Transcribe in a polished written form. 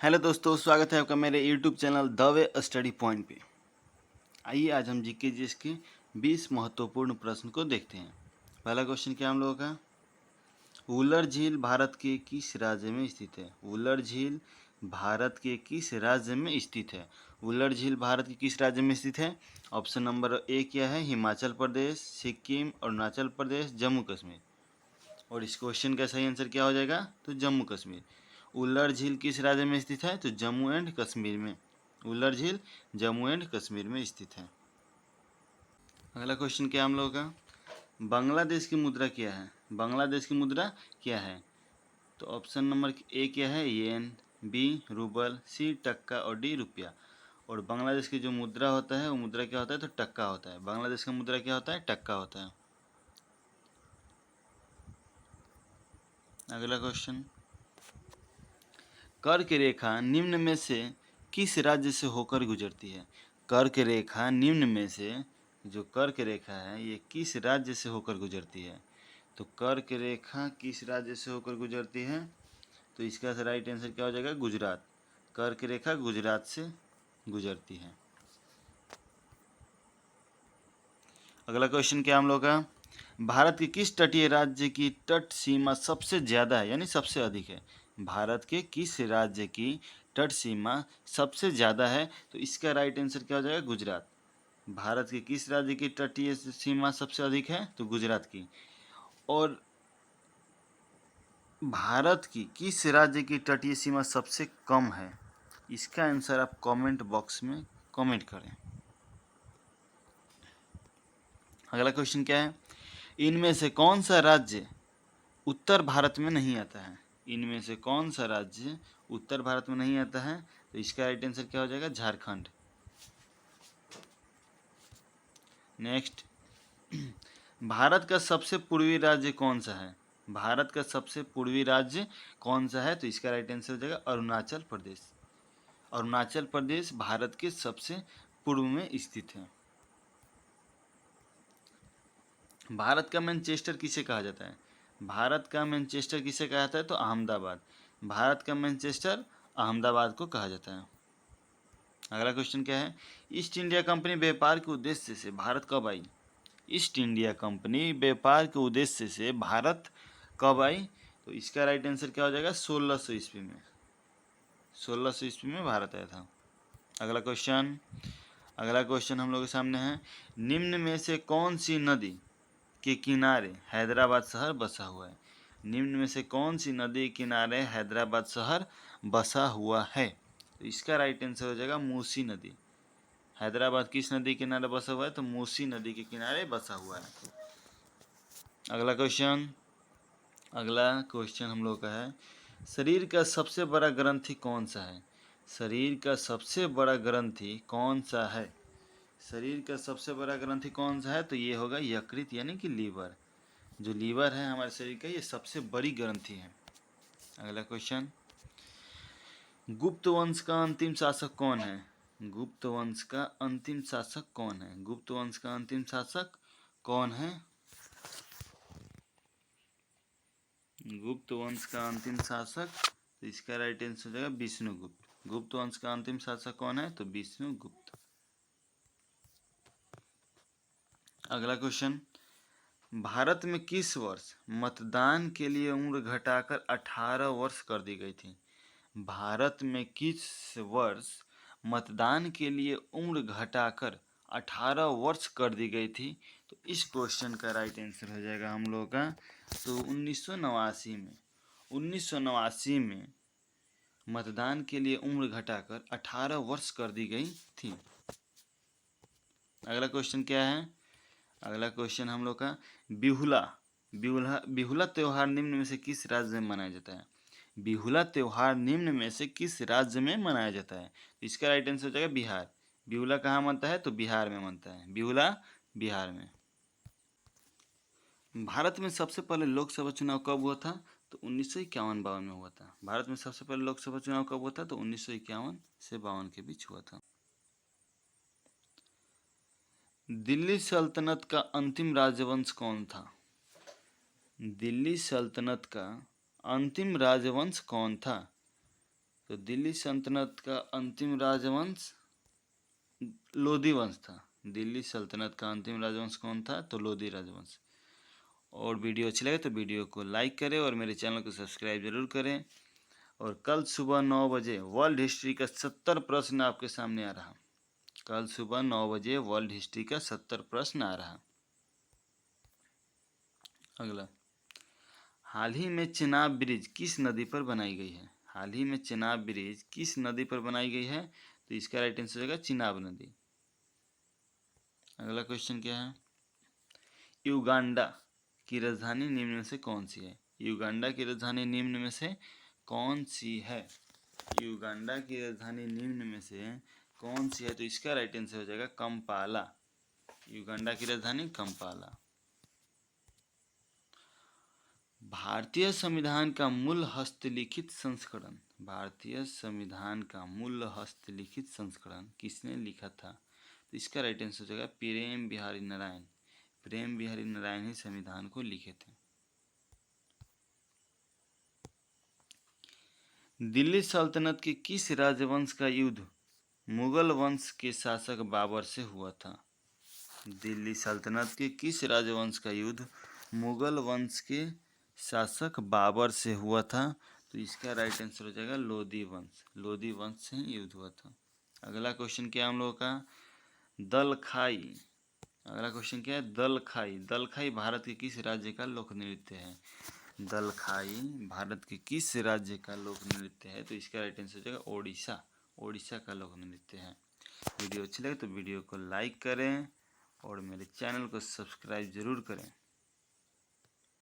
Hello दोस्तों, स्वागत है आपका मेरे YouTube channel the way study point पे। आइए आज हम जीके जीएस के 20 महत्वपूर्ण प्रश्न को देखते हैं। पहला क्वेश्चन क्या हम लोगों का, वुलर झील भारत के किस राज्य में स्थित है? वुलर झील भारत के किस राज्य में स्थित है? वुलर झील भारत के किस राज्य में स्थित है? ऑप्शन नंबर ए क्या है? हिमाचल प्रदेश, सिक्किम, अरुणाचल प्रदेश, जम्मू कश्मीर। और इस क्वेश्चन का सही आंसर क्या हो जाएगा? तो जम्मू कश्मीर। उल्लर झील किस राज्य में स्थित है? तो जम्मू एंड कश्मीर में। उल्लर झील जम्मू एंड कश्मीर में स्थित है। अगला क्वेश्चन क्या हम लोगों का, बांग्लादेश की मुद्रा क्या है? बांग्लादेश की मुद्रा क्या है? तो ऑप्शन नंबर ए क्या है? येन, बी रूबल, सी टक्का और डी रुपया। और बांग्लादेश की जो मुद्रा होता है वो मुद्रा क्या होता है? तो टक्का होता है। बांग्लादेश का मुद्रा क्या होता है? टक्का होता है। अगला क्वेश्चन, कर्क रेखा निम्न में से किस राज्य से होकर गुजरती है? कर्क रेखा निम्न में से जो कर्क रेखा है ये किस राज्य से होकर गुजरती है? तो कर्क रेखा किस राज्य से होकर गुजरती है? तो इसका राइट आंसर क्या हो जाएगा? गुजरात। कर्क रेखा गुजरात से गुजरती है। अगला क्वेश्चन क्या हम लोग का, भारत के किस तटीय राज्य की तट सीमा सबसे ज़्यादा है यानी सबसे अधिक है? भारत के किस राज्य की तट सीमा सबसे ज़्यादा है? तो इसका राइट आंसर क्या हो जाएगा? गुजरात। भारत के किस राज्य की तटीय सीमा सबसे अधिक है? तो गुजरात की। और भारत की किस राज्य की तटीय सीमा सबसे कम है? इसका आंसर आप कमेंट बॉक्स में कमेंट करें। अगला क्वेश्चन क्या है, इनमें से कौन सा राज्य उत्तर भारत में नहीं आता है? इनमें से कौन सा राज्य उत्तर भारत में नहीं आता है? तो इसका राइट आंसर क्या हो जाएगा? झारखंड। नेक्स्ट, भारत का सबसे पूर्वी राज्य कौन सा है? भारत का सबसे पूर्वी राज्य कौन सा है? तो इसका राइट आंसर हो जाएगा अरुणाचल प्रदेश। अरुणाचल प्रदेश भारत के सबसे पूर्व में स्थित है। भारत का मैनचेस्टर किसे कहा जाता है? भारत का मैनचेस्टर किसे कहा जाता है? तो अहमदाबाद। भारत का मैनचेस्टर अहमदाबाद को कहा जाता है। अगला क्वेश्चन क्या है, ईस्ट इंडिया कंपनी व्यापार के उद्देश्य से भारत कब आई? ईस्ट इंडिया कंपनी व्यापार के उद्देश्य से भारत कब आई? तो इसका राइट आंसर क्या हो जाएगा? 1600 ईस्वी में। 1600 ईस्वी में भारत आया था। अगला क्वेश्चन हम लोग के सामने है, निम्न में से कौन सी नदी के किनारे हैदराबाद शहर बसा हुआ है? निम्न में से कौन सी नदी के किनारे हैदराबाद शहर बसा हुआ है? तो इसका राइट आंसर हो जाएगा मूसी नदी। हैदराबाद किस नदी के किनारे बसा हुआ है? तो मूसी नदी के किनारे बसा हुआ है। अगला क्वेश्चन हम लोग का है, शरीर का सबसे बड़ा ग्रंथि कौन सा है? शरीर का सबसे बड़ा ग्रंथि कौन सा है? शरीर का सबसे बड़ा ग्रंथि कौन सा है? तो ये होगा यकृत यानी कि लीवर। जो लीवर है हमारे शरीर का, ये सबसे बड़ी ग्रंथि है। अगला क्वेश्चन, गुप्त वंश का अंतिम शासक कौन है? गुप्त वंश का अंतिम शासक कौन है? गुप्त वंश का अंतिम शासक कौन है? गुप्त वंश का अंतिम शासक, तो इसका राइट आंसर हो जाएगा विष्णुगुप्त। गुप्त वंश का अंतिम शासक कौन है? तो विष्णुगुप्त। अगला क्वेश्चन, भारत में किस वर्ष मतदान के लिए उम्र घटाकर 18 वर्ष कर दी गई थी? भारत में किस वर्ष मतदान के लिए उम्र घटाकर 18 वर्ष कर दी गई थी? तो इस क्वेश्चन का राइट आंसर हो जाएगा हम लोग का, तो 1989 में। 1989 में मतदान के लिए उम्र घटाकर 18 वर्ष कर दी गई थी। अगला क्वेश्चन क्या है, अगला क्वेश्चन हम लोग का, बिहुला बिहुला बिहुला त्योहार निम्न में से किस राज्य में मनाया जाता है? बिहुला त्योहार निम्न में से किस राज्य में मनाया जाता है? तो इसका राइट आंसर हो जाएगा बिहार। बिहुला कहाँ मनता है? तो बिहार में मनता है बिहुला, बिहार में। भारत में सबसे पहले लोकसभा चुनाव कब हुआ था? तो 1951-52 में हुआ था। भारत में सबसे पहले लोकसभा चुनाव कब हुआ था? तो 1951 से 52 के बीच हुआ था। दिल्ली सल्तनत का अंतिम राजवंश कौन था? दिल्ली सल्तनत का अंतिम राजवंश कौन था? तो दिल्ली सल्तनत का अंतिम राजवंश लोधी वंश था। दिल्ली सल्तनत का अंतिम राजवंश कौन था? तो लोधी राजवंश। और वीडियो अच्छी लगे तो वीडियो को लाइक करें और मेरे चैनल को सब्सक्राइब जरूर करें। और कल सुबह 9 बजे वर्ल्ड हिस्ट्री का 70 प्रश्न आपके सामने आ रहा। कल सुबह 9 बजे वर्ल्ड हिस्ट्री का 70 प्रश्न आ रहा। अगला, हाल ही में चेनाब ब्रिज किस नदी पर बनाई गई है? हाल ही में चेनाब ब्रिज किस नदी पर बनाई गई है? तो इसका राइट आंसर होगा चिनाब नदी। अगला क्वेश्चन क्या है? युगांडा की राजधानी निम्न में से कौन सी है? युगांडा की राजधानी निम्न में से कौन सी है? युगांडा की राजधानी निम्न में से कौन सी है? तो इसका राइट आंसर हो जाएगा कंपाला। युगांडा की राजधानी कंपाला। भारतीय संविधान का मूल हस्तलिखित संस्करण, भारतीय संविधान का मूल हस्तलिखित संस्करण किसने लिखा था? तो इसका राइट आंसर हो जाएगा प्रेम बिहारी नारायण। प्रेम बिहारी नारायण ही संविधान को लिखे थे। दिल्ली सल्तनत के किस राजवंश का युद्ध मुगल वंश के शासक बाबर से हुआ था? दिल्ली सल्तनत के किस राजवंश का युद्ध मुगल वंश के शासक बाबर से हुआ था? तो इसका राइट आंसर हो जाएगा लोधी वंश। लोधी वंश से ही युद्ध हुआ था। अगला क्वेश्चन क्या है हम लोगों का? दलखाई। अगला क्वेश्चन क्या है? दलखाई। दलखाई भारत के किस राज्य का लोक नृत्य है? दलखाई भारत के किस राज्य का लोक नृत्य है? तो इसका राइट आंसर हो जाएगा ओडिशा। ओडिशा का लोक नृत्य है। वीडियो अच्छी लगे तो वीडियो को लाइक करें और मेरे चैनल को सब्सक्राइब जरूर करें।